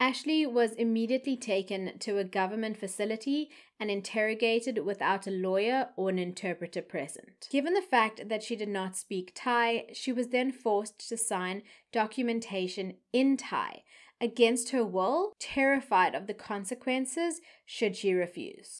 Ashley was immediately taken to a government facility and interrogated without a lawyer or an interpreter present. Given the fact that she did not speak Thai, she was then forced to sign documentation in Thai against her will, terrified of the consequences should she refuse.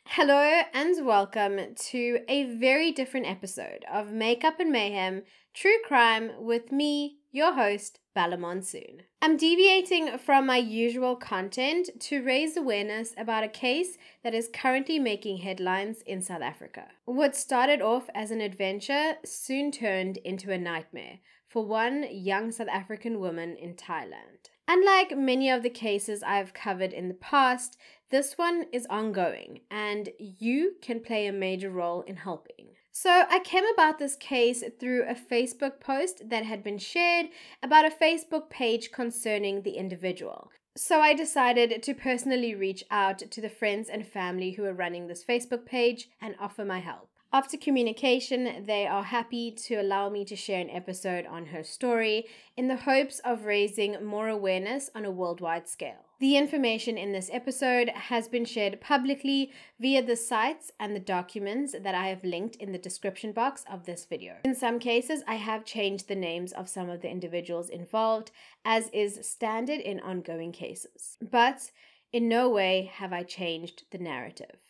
Hello and welcome to a very different episode of Makeup and Mayhem, True Crime with me, your host, Monsoon. I'm deviating from my usual content to raise awareness about a case that is currently making headlines in South Africa. What started off as an adventure soon turned into a nightmare for one young South African woman in Thailand. Unlike many of the cases I've covered in the past, this one is ongoing and you can play a major role in helping. So I came about this case through a Facebook post that had been shared about a Facebook page concerning the individual. So I decided to personally reach out to the friends and family who are running this Facebook page and offer my help. After communication, they are happy to allow me to share an episode on her story in the hopes of raising more awareness on a worldwide scale. The information in this episode has been shared publicly via the sites and the documents that I have linked in the description box of this video. In some cases, I have changed the names of some of the individuals involved, as is standard in ongoing cases. But in no way have I changed the narrative.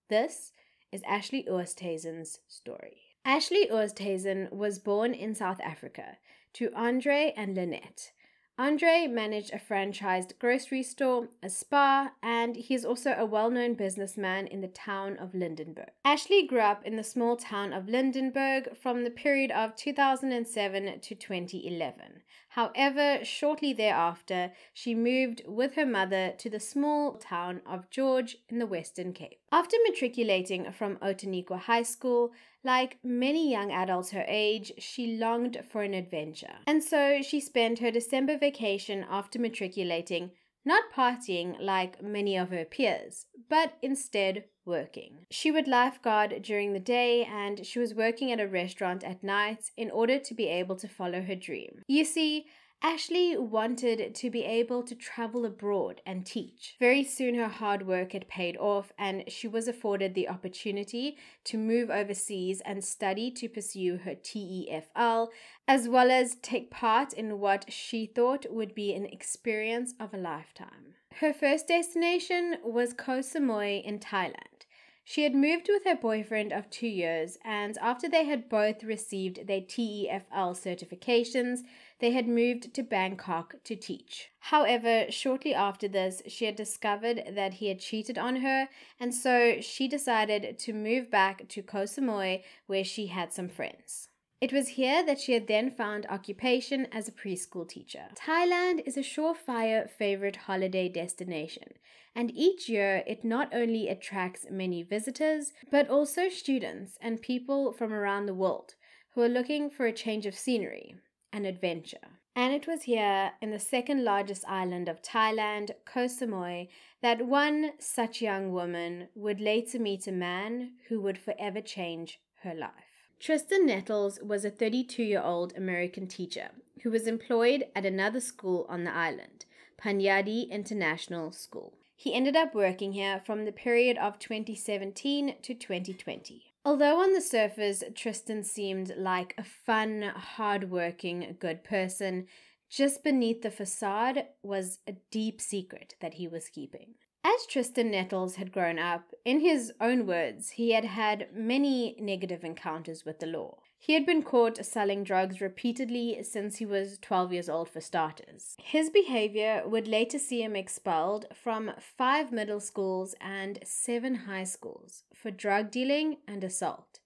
This is Ashley Oosthuizen's story. Ashley Oosthuizen was born in South Africa to Andre and Lynette. Andre managed a franchised grocery store, a spa, and he is also a well-known businessman in the town of Lydenburg. Ashley grew up in the small town of Lydenburg from the period of 2007 to 2011. However, shortly thereafter, she moved with her mother to the small town of George in the Western Cape. After matriculating from Oosthuizen High School, like many young adults her age, she longed for an adventure. And so she spent her December vacation after matriculating not partying like many of her peers, but instead working. She would lifeguard during the day and she was working at a restaurant at night in order to be able to follow her dream. You see, Ashley wanted to be able to travel abroad and teach. Very soon her hard work had paid off and she was afforded the opportunity to move overseas and study to pursue her TEFL, as well as take part in what she thought would be an experience of a lifetime. Her first destination was Koh Samui in Thailand. She had moved with her boyfriend of 2 years, and after they had both received their TEFL certifications, they had moved to Bangkok to teach. However, shortly after this, she had discovered that he had cheated on her, and so she decided to move back to Koh Samui, where she had some friends. It was here that she had then found occupation as a preschool teacher. Thailand is a surefire favorite holiday destination, and each year it not only attracts many visitors, but also students and people from around the world who are looking for a change of scenery, an adventure. And it was here, in the second largest island of Thailand, Koh Samui, that one such young woman would later meet a man who would forever change her life. Tristan Nettles was a 32-year-old American teacher who was employed at another school on the island, Panyadi International School. He ended up working here from the period of 2017 to 2020. Although on the surface, Tristan seemed like a fun, hard-working, good person, just beneath the facade was a deep secret that he was keeping. As Tristan Nettles had grown up, in his own words, he had had many negative encounters with the law. He had been caught selling drugs repeatedly since he was 12 years old for starters. His behavior would later see him expelled from 5 middle schools and 7 high schools for drug dealing and assault.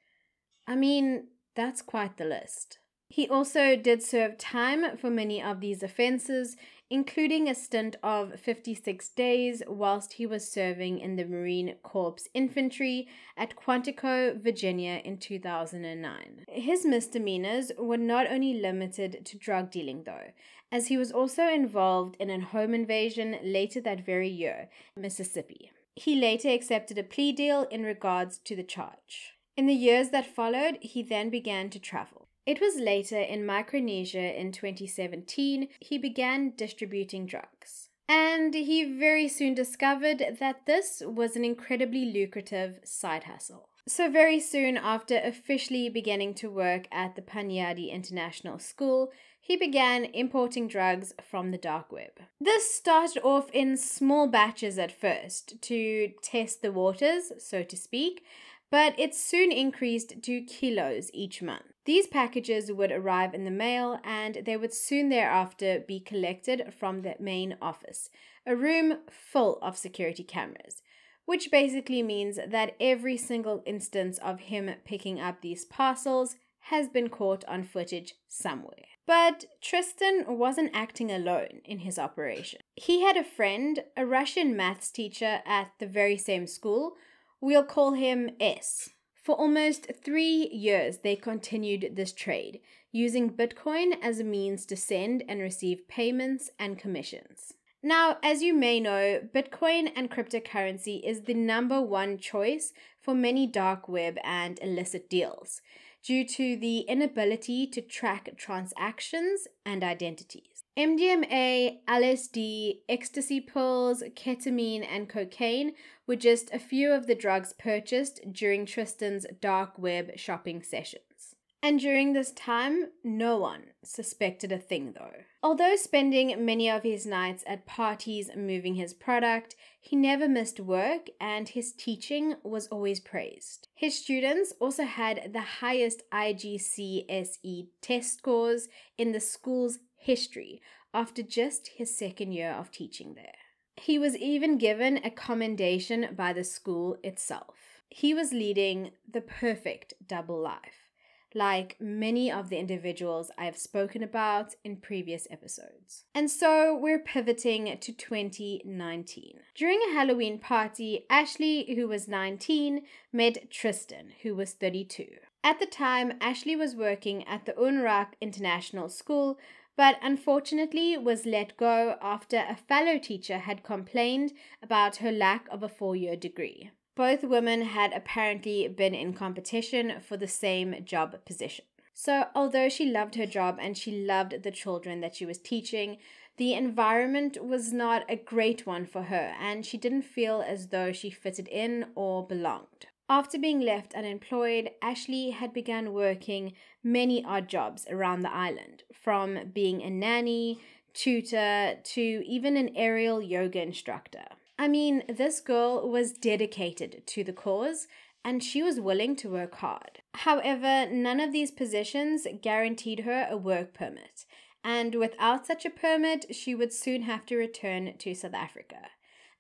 I mean, that's quite the list. He also did serve time for many of these offenses, including a stint of 56 days whilst he was serving in the Marine Corps Infantry at Quantico, Virginia in 2009. His misdemeanors were not only limited to drug dealing though, as he was also involved in a home invasion later that very year in Mississippi. He later accepted a plea deal in regards to the charge. In the years that followed, he then began to travel. It was later in Micronesia in 2017 he began distributing drugs. And he very soon discovered that this was an incredibly lucrative side hustle. So very soon after officially beginning to work at the Panyadi International School, he began importing drugs from the dark web. This started off in small batches at first to test the waters, so to speak, but it soon increased to kilos each month. These packages would arrive in the mail and they would soon thereafter be collected from the main office, a room full of security cameras, which basically means that every single instance of him picking up these parcels has been caught on footage somewhere. But Tristan wasn't acting alone in his operation. He had a friend, a Russian maths teacher at the very same school. We'll call him S. For almost 3 years, they continued this trade, using Bitcoin as a means to send and receive payments and commissions. Now, as you may know, Bitcoin and cryptocurrency is the #1 choice for many dark web and illicit deals, due to the inability to track transactions and identities. MDMA, LSD, ecstasy pills, ketamine, and cocaine were just a few of the drugs purchased during Tristan's dark web shopping sessions. And during this time, no one suspected a thing though. Although spending many of his nights at parties moving his product, he never missed work and his teaching was always praised. His students also had the highest IGCSE test scores in the school's history after just his second year of teaching there. He was even given a commendation by the school itself. He was leading the perfect double life, like many of the individuals I have spoken about in previous episodes. And so we're pivoting to 2019. During a Halloween party, Ashley, who was 19, met Tristan, who was 32. At the time, Ashley was working at the Unrak International School, but unfortunately was let go after a fellow teacher had complained about her lack of a 4-year degree. Both women had apparently been in competition for the same job position. So although she loved her job and she loved the children that she was teaching, the environment was not a great one for her and she didn't feel as though she fitted in or belonged. After being left unemployed, Ashley had begun working many odd jobs around the island, from being a nanny, tutor, to even an aerial yoga instructor. I mean, this girl was dedicated to the cause and she was willing to work hard. However, none of these positions guaranteed her a work permit, and without such a permit, she would soon have to return to South Africa.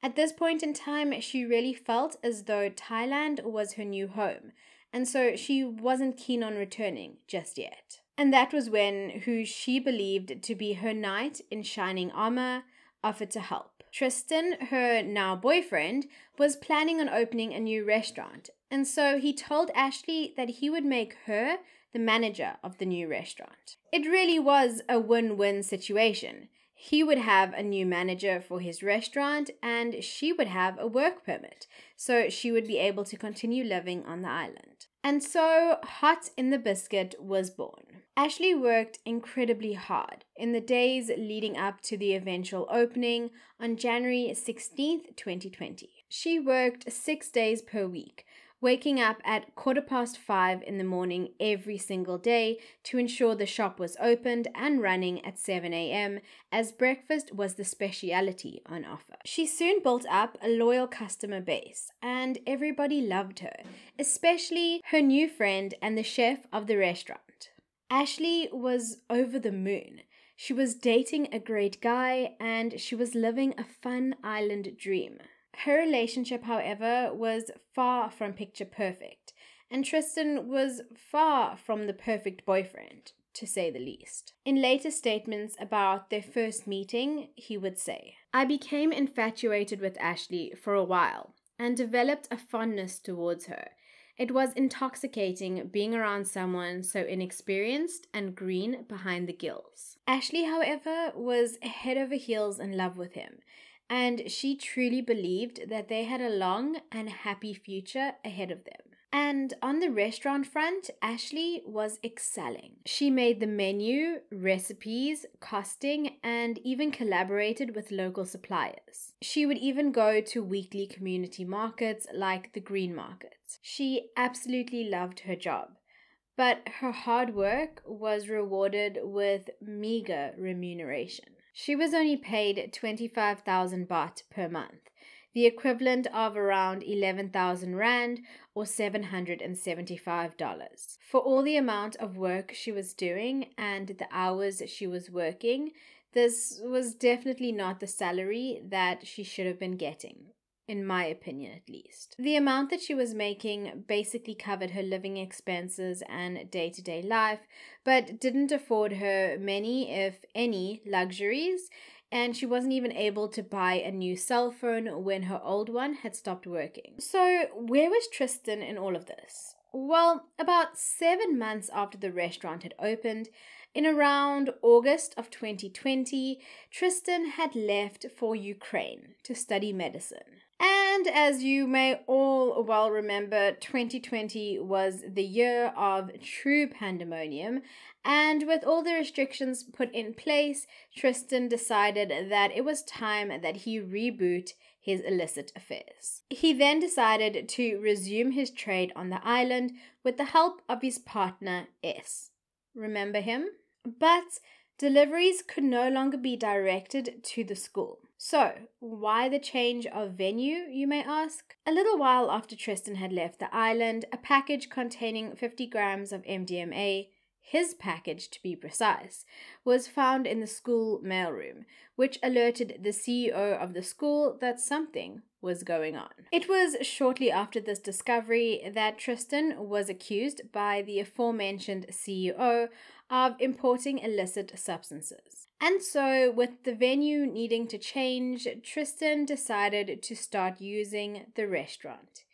At this point in time, she really felt as though Thailand was her new home, and so she wasn't keen on returning just yet. And that was when who she believed to be her knight in shining armor offered to help. Tristan, her now boyfriend, was planning on opening a new restaurant, and so he told Ashley that he would make her the manager of the new restaurant. It really was a win-win situation. He would have a new manager for his restaurant and she would have a work permit, so she would be able to continue living on the island. And so Hot in the Biscuit was born. Ashley worked incredibly hard in the days leading up to the eventual opening on January 16th, 2020. She worked 6 days per week, waking up at 5:15 in the morning every single day to ensure the shop was opened and running at 7 a.m. as breakfast was the speciality on offer. She soon built up a loyal customer base and everybody loved her, especially her new friend and the chef of the restaurant. Ashley was over the moon. She was dating a great guy and she was living a fun island dream. Her relationship, however, was far from picture perfect, and Tristan was far from the perfect boyfriend, to say the least. In later statements about their first meeting, he would say, "I became infatuated with Ashley for a while and developed a fondness towards her. It was intoxicating being around someone so inexperienced and green behind the gills." Ashley, however, was head over heels in love with him, and she truly believed that they had a long and happy future ahead of them. And on the restaurant front, Ashley was excelling. She made the menu, recipes, costing, and even collaborated with local suppliers. She would even go to weekly community markets like the Green Market. She absolutely loved her job, but her hard work was rewarded with meager remuneration. She was only paid 25,000 baht per month, the equivalent of around 11,000 rand or $775. For all the amount of work she was doing and the hours she was working, this was definitely not the salary that she should have been getting, in my opinion at least. The amount that she was making basically covered her living expenses and day-to-day life, but didn't afford her many, if any, luxuries, and she wasn't even able to buy a new cell phone when her old one had stopped working. So where was Tristan in all of this? Well, about 7 months after the restaurant had opened, in around August of 2020, Tristan had left for Ukraine to study medicine. And as you may all well remember, 2020 was the year of true pandemonium, and with all the restrictions put in place, Tristan decided that it was time that he reboot his illicit affairs. He then decided to resume his trade on the island with the help of his partner S. Remember him? But deliveries could no longer be directed to the school. So, why the change of venue, you may ask? A little while after Tristan had left the island, a package containing 50 grams of MDMA, his package to be precise, was found in the school mailroom, which alerted the CEO of the school that something was going on. It was shortly after this discovery that Tristan was accused by the aforementioned CEO of importing illicit substances. And so, with the venue needing to change, Tristan decided to start using the restaurant.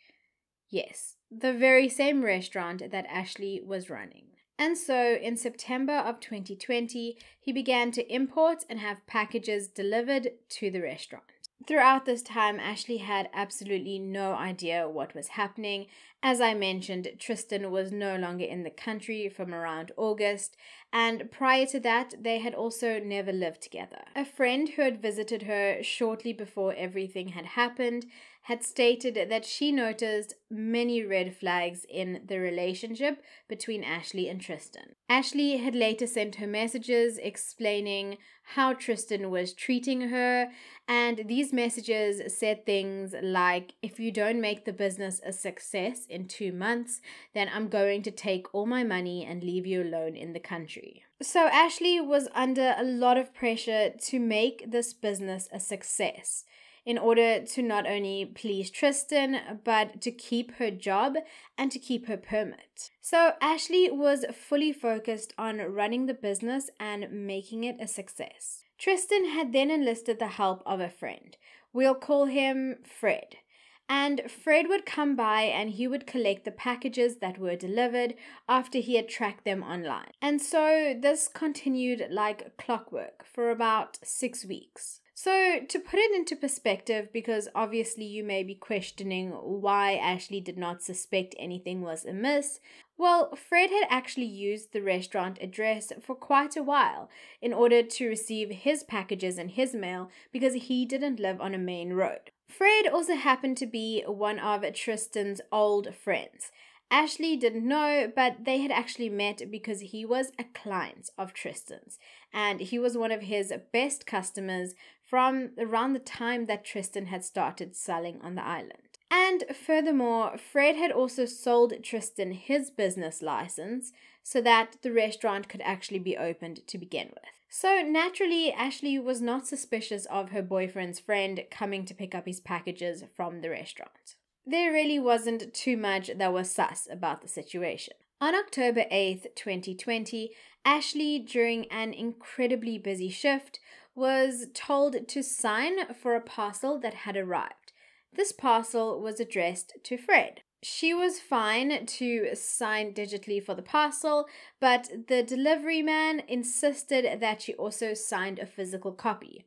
Yes, the very same restaurant that Ashley was running. And so, in September of 2020, he began to import and have packages delivered to the restaurant. Throughout this time, Ashley had absolutely no idea what was happening. As I mentioned, Tristan was no longer in the country from around August, and prior to that, they had also never lived together. A friend who had visited her shortly before everything had happened had stated that she noticed many red flags in the relationship between Ashley and Tristan. Ashley had later sent her messages explaining how Tristan was treating her, and these messages said things like, "If you don't make the business a success in 2 months, then I'm going to take all my money and leave you alone in the country." So Ashley was under a lot of pressure to make this business a success, in order to not only please Tristan, but to keep her job and to keep her permit. So Ashley was fully focused on running the business and making it a success. Tristan had then enlisted the help of a friend. We'll call him Fred. And Fred would come by and he would collect the packages that were delivered after he had tracked them online. And so this continued like clockwork for about 6 weeks. So to put it into perspective, because obviously you may be questioning why Ashley did not suspect anything was amiss, well, Fred had actually used the restaurant address for quite a while in order to receive his packages and his mail because he didn't live on a main road. Fred also happened to be one of Tristan's old friends. Ashley didn't know, but they had actually met because he was a client of Tristan's, and he was one of his best customers from around the time that Tristan had started selling on the island. And furthermore, Fred had also sold Tristan his business license so that the restaurant could actually be opened to begin with. So naturally, Ashley was not suspicious of her boyfriend's friend coming to pick up his packages from the restaurant. There really wasn't too much that was sus about the situation. On October 8th, 2020, Ashley, during an incredibly busy shift, was told to sign for a parcel that had arrived. This parcel was addressed to Fred. She was fine to sign digitally for the parcel, but the delivery man insisted that she also signed a physical copy.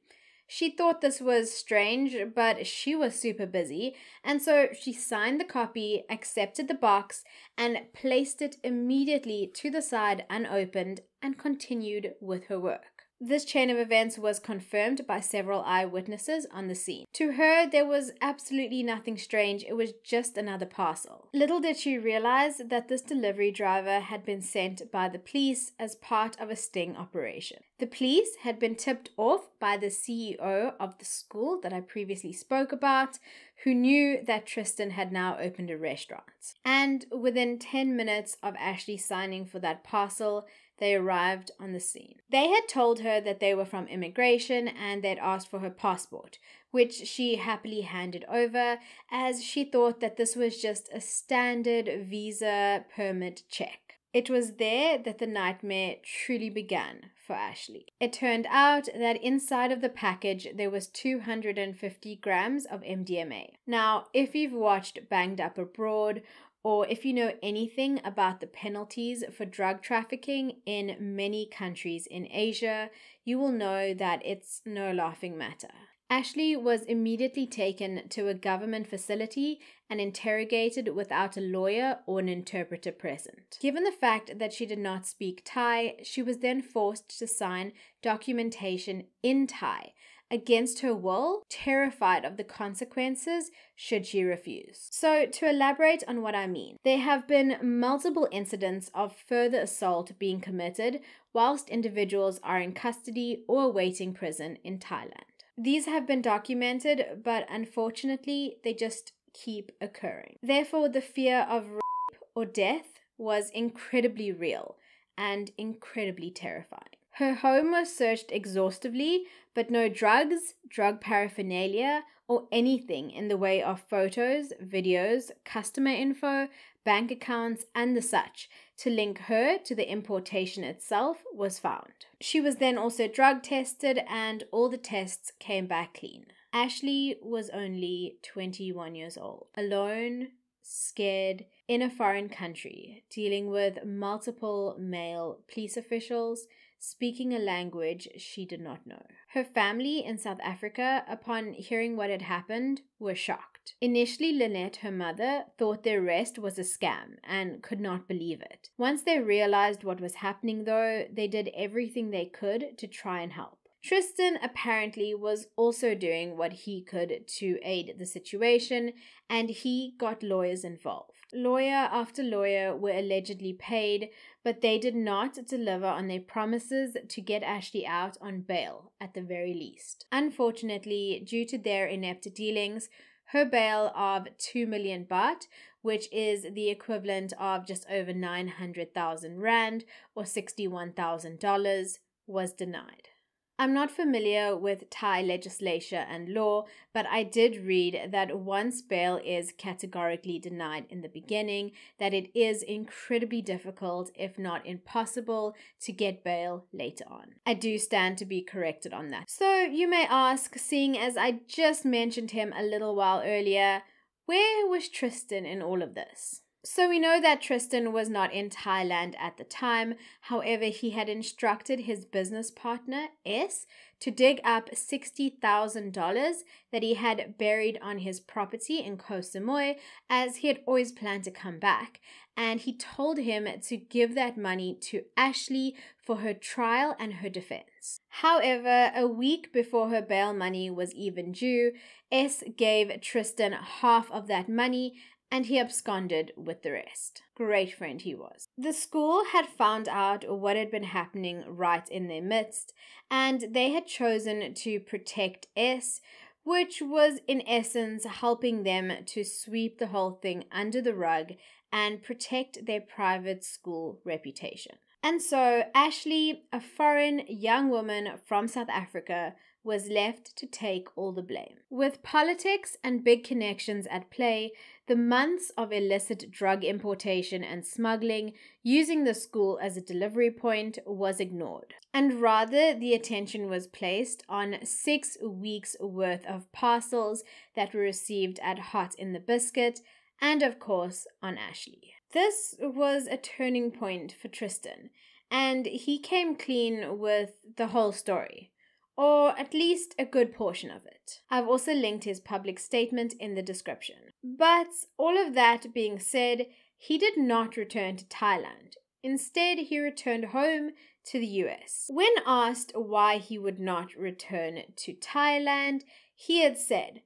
She thought this was strange, but she was super busy, and so she signed the copy, accepted the box, and placed it immediately to the side unopened and continued with her work. This chain of events was confirmed by several eyewitnesses on the scene. To her, there was absolutely nothing strange. It was just another parcel. Little did she realize that this delivery driver had been sent by the police as part of a sting operation. The police had been tipped off by the CEO of the school that I previously spoke about, who knew that Tristan had now opened a restaurant. And within 10 minutes of Ashley signing for that parcel, they arrived on the scene. They had told her that they were from immigration and they'd asked for her passport, which she happily handed over as she thought that this was just a standard visa permit check. It was there that the nightmare truly began for Ashley. It turned out that inside of the package there was 250 grams of MDMA. Now, if you've watched Banged Up Abroad, or if you know anything about the penalties for drug trafficking in many countries in Asia, you will know that it's no laughing matter. Ashley was immediately taken to a government facility and interrogated without a lawyer or an interpreter present. Given the fact that she did not speak Thai, she was then forced to sign documentation in Thai against her will, terrified of the consequences should she refuse. So, to elaborate on what I mean, there have been multiple incidents of further assault being committed whilst individuals are in custody or awaiting prison in Thailand. These have been documented, but unfortunately, they just keep occurring. Therefore, the fear of rape or death was incredibly real and incredibly terrifying. Her home was searched exhaustively, but no drugs, drug paraphernalia, or anything in the way of photos, videos, customer info, bank accounts, and the such to link her to the importation itself was found. She was then also drug tested and all the tests came back clean. Ashley was only 21 years old, alone, scared, in a foreign country, dealing with multiple male police officials, speaking a language she did not know. Her family in South Africa, upon hearing what had happened, were shocked. Initially, Lynette, her mother, thought the arrest was a scam and could not believe it. Once they realized what was happening, though, they did everything they could to try and help. Tristan apparently was also doing what he could to aid the situation, and he got lawyers involved. Lawyer after lawyer were allegedly paid, but they did not deliver on their promises to get Ashley out on bail at the very least. Unfortunately, due to their inept dealings, her bail of 2 million baht, which is the equivalent of just over 900,000 rand or $61,000, was denied. I'm not familiar with Thai legislation and law, but I did read that once bail is categorically denied in the beginning, that it is incredibly difficult, if not impossible, to get bail later on. I do stand to be corrected on that. So you may ask, seeing as I just mentioned him a little while earlier, where was Tristan in all of this? So we know that Tristan was not in Thailand at the time. However, he had instructed his business partner, S, to dig up $60,000 that he had buried on his property in Koh Samui, as he had always planned to come back. And he told him to give that money to Ashley for her trial and her defense. However, a week before her bail money was even due, S gave Tristan half of that money, and he absconded with the rest. Great friend he was. The school had found out what had been happening right in their midst, and they had chosen to protect S, which was in essence helping them to sweep the whole thing under the rug and protect their private school reputation. And so Ashley, a foreign young woman from South Africa, was left to take all the blame. With politics and big connections at play, the months of illicit drug importation and smuggling using the school as a delivery point was ignored. And rather, the attention was placed on 6 weeks worth of parcels that were received at Hot in the Biscuit, and of course on Ashley. This was a turning point for Tristan, and he came clean with the whole story. or at least a good portion of it. I've also linked his public statement in the description. But all of that being said, he did not return to Thailand. Instead, he returned home to the US. When asked why he would not return to Thailand, he had said,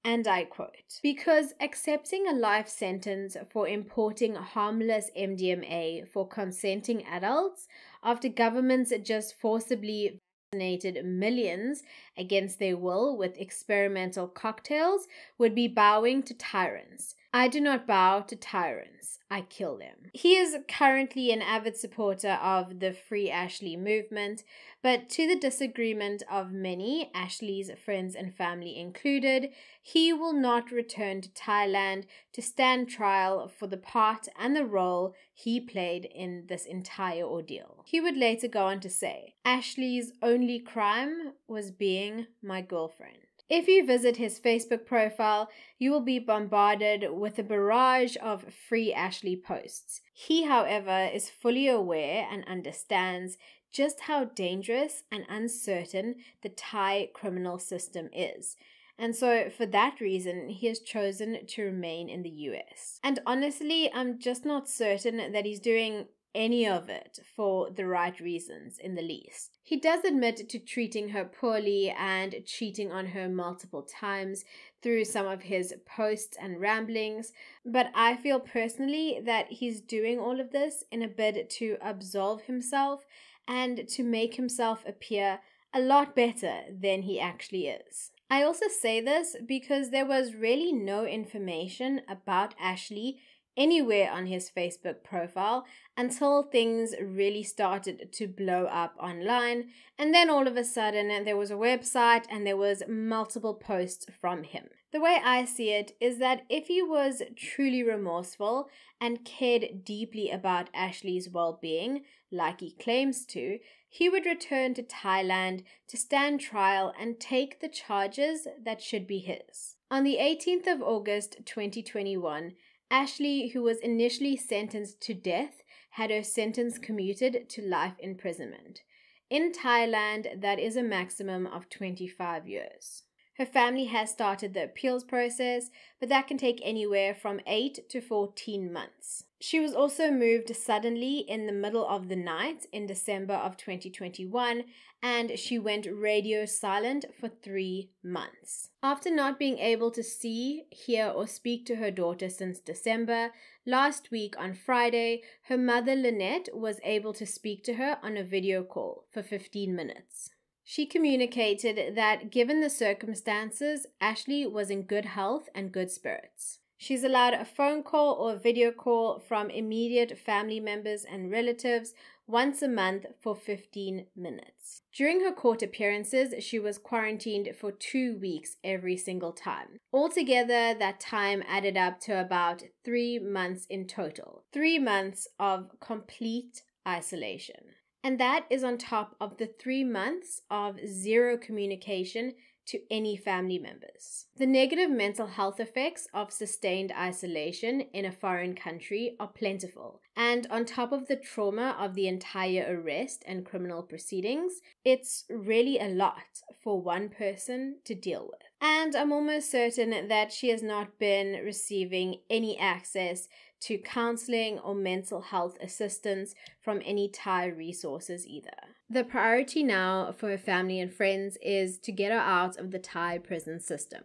and I quote, "Because accepting a life sentence for importing harmless MDMA for consenting adults after governments just forcibly vaccinated millions against their will with experimental cocktails would be bowing to tyrants. I do not bow to tyrants. I kill them." He is currently an avid supporter of the Free Ashley movement, but to the disagreement of many, Ashley's friends and family included, he will not return to Thailand to stand trial for the part and the role he played in this entire ordeal. He would later go on to say, "Ashley's only crime was being my girlfriend." If you visit his Facebook profile, you will be bombarded with a barrage of Free Ashley posts. He, however, is fully aware and understands just how dangerous and uncertain the Thai criminal system is. And so, for that reason, he has chosen to remain in the US. And honestly, I'm just not certain that he's doing any of it for the right reasons in the least. He does admit to treating her poorly and cheating on her multiple times through some of his posts and ramblings, but I feel personally that he's doing all of this in a bid to absolve himself and to make himself appear a lot better than he actually is. I also say this because there was really no information about Ashley anywhere on his Facebook profile until things really started to blow up online, and then all of a sudden there was a website and there was multiple posts from him. The way I see it is that if he was truly remorseful and cared deeply about Ashley's well-being, like he claims to, he would return to Thailand to stand trial and take the charges that should be his. On the 18th of August 2021, Ashley, who was initially sentenced to death, had her sentence commuted to life imprisonment. In Thailand, that is a maximum of 25 years. Her family has started the appeals process, but that can take anywhere from 8 to 14 months. She was also moved suddenly in the middle of the night in December of 2021, and she went radio silent for 3 months. After not being able to see, hear, or speak to her daughter since December, last week on Friday, her mother Lynette was able to speak to her on a video call for 15 minutes. She communicated that given the circumstances, Ashley was in good health and good spirits. She's allowed a phone call or a video call from immediate family members and relatives once a month for 15 minutes. During her court appearances, she was quarantined for 2 weeks every single time. Altogether, that time added up to about 3 months in total. 3 months of complete isolation. And that is on top of the 3 months of zero communication to any family members. The negative mental health effects of sustained isolation in a foreign country are plentiful. And on top of the trauma of the entire arrest and criminal proceedings, it's really a lot for one person to deal with. And I'm almost certain that she has not been receiving any access to counseling or mental health assistance from any Thai resources either. The priority now for her family and friends is to get her out of the Thai prison system.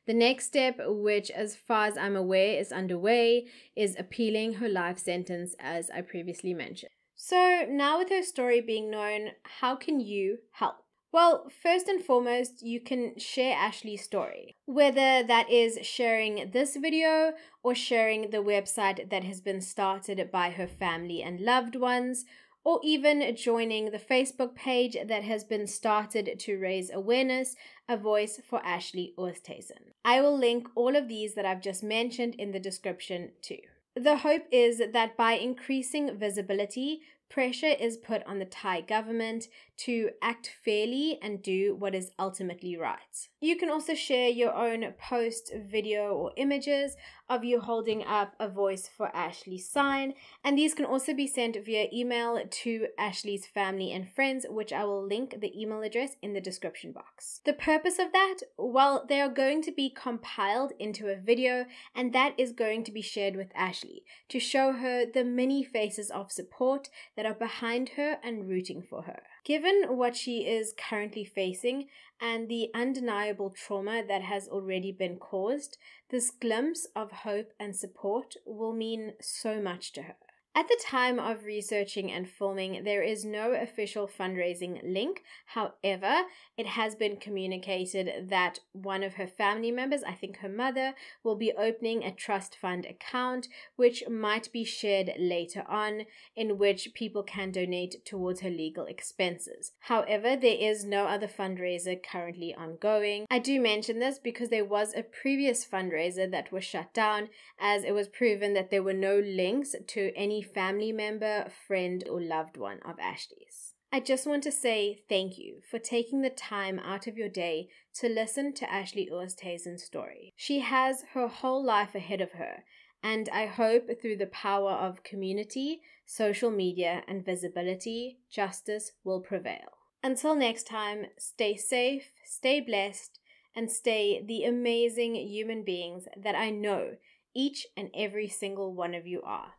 The next step, which as far as I'm aware is underway, is appealing her life sentence, as I previously mentioned. So now with her story being known, how can you help? Well, first and foremost, you can share Ashley's story, whether that is sharing this video or sharing the website that has been started by her family and loved ones, or even joining the Facebook page that has been started to raise awareness, A Voice for Ashley Oosthuizen. I will link all of these that I've just mentioned in the description too. The hope is that by increasing visibility, pressure is put on the Thai government to act fairly and do what is ultimately right. You can also share your own post, video, or images of you holding up a voice for Ashley sign, and these can also be sent via email to Ashley's family and friends, which I will link the email address in the description box. The purpose of that, well, they are going to be compiled into a video, and that is going to be shared with Ashley to show her the many faces of support that are behind her and rooting for her. Given what she is currently facing and the undeniable trauma that has already been caused, this glimpse of hope and support will mean so much to her. At the time of researching and filming, there is no official fundraising link. However, it has been communicated that one of her family members, I think her mother, will be opening a trust fund account, which might be shared later on, in which people can donate towards her legal expenses. However, there is no other fundraiser currently ongoing. I do mention this because there was a previous fundraiser that was shut down, as it was proven that there were no links to any family member, friend, or loved one of Ashley's. I just want to say thank you for taking the time out of your day to listen to Ashley Oosthuizen's story. She has her whole life ahead of her, and I hope through the power of community, social media, and visibility, justice will prevail. Until next time, stay safe, stay blessed, and stay the amazing human beings that I know each and every single one of you are.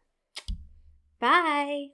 Bye!